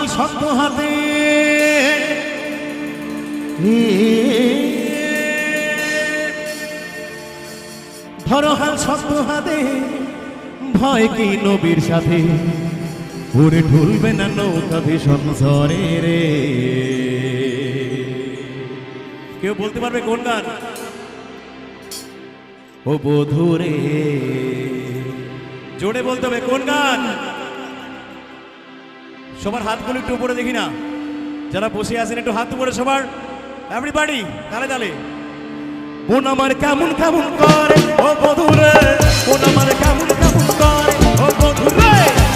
হাল শক্ত হাতে ধরো হাল শক্ত হাতে ভয় কি নবীর সাথে উড়ে ঢুলবে না নৌকা ভীষণ ঝড়ে রে। কেউ বলতে পারবে কোন গান? ও বধুরে, জোরে বলতে হবে কোন গান। সবার হাতগুলো একটু উপরে দেখি না, যারা বসে আছেন একটু হাত উপরে সবার, এভরিবডি তালে তালে। মন আমার কেমন কেমন করে ও বধুরে, মন আমার কেমন কেমন করে ও বধুরে,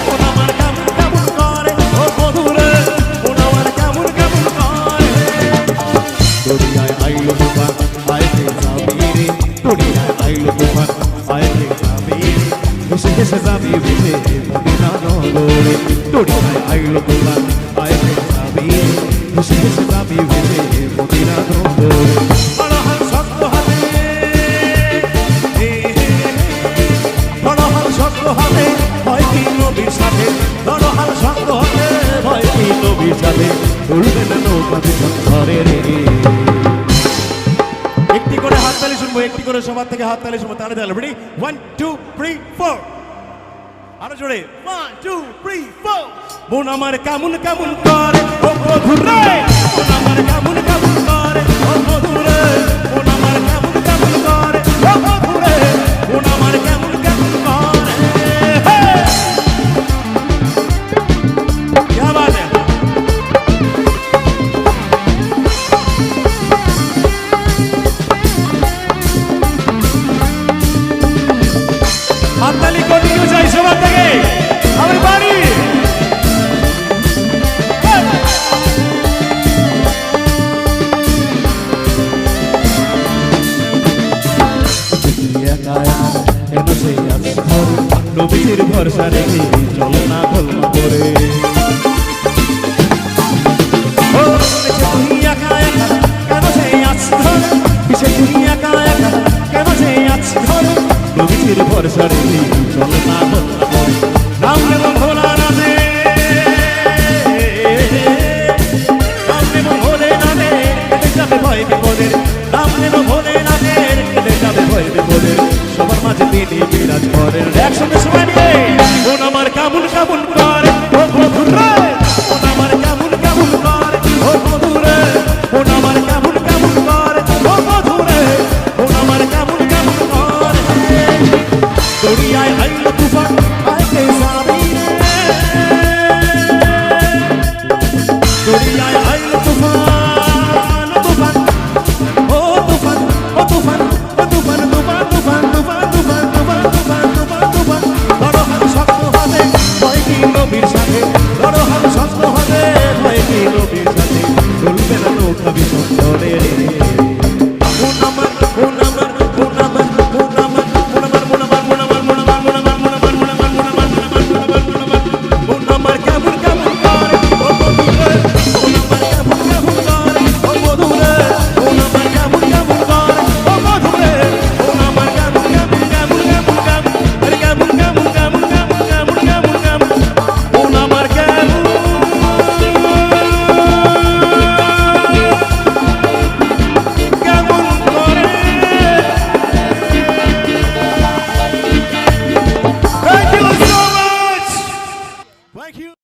মন আমার কেমন কেমন করে ও বধুরে, মন আমার কেমন কেমন করে। দরিয়ায় আইলো তুফান আয় রে যাবি রে, দরিয়ায় আইলো তুফান আয় রে যাবি রে, ভেসে ভেসে যাবি ভেসে মদিনা নগরে। দরিয়ায় আইলো তুফান আয় রে যাবি রে, ভেসে ভেসে যাবি ভেসে মদিনা নগরে। একটি করে হাততালি শুনবো, একটি করে সবার থেকে হাততালি শুনবো, তাহলে তাহলে রেডি 1 2 3 4 আরো জোরে 1 2 3 4। মন আমার কেমন কেমন করে ও বধুরে, মন আমার কেমন কেমন করে ও বধুরে, মন আমার কেমন কেমন করে ও বধুরে, মন আমার কেমন কেমন করে। क्या बात है। হাততালি কন্টিনিউ চাই সবার থেকে, আমার বাড়ি নবীর ভরসা রেখে চল না কলমা করে। তুই একা একা কেন সে আছি ধর, কিসে তুই একা একা কেন সে আছি ধর, নবীর ভরসা রেখে চল না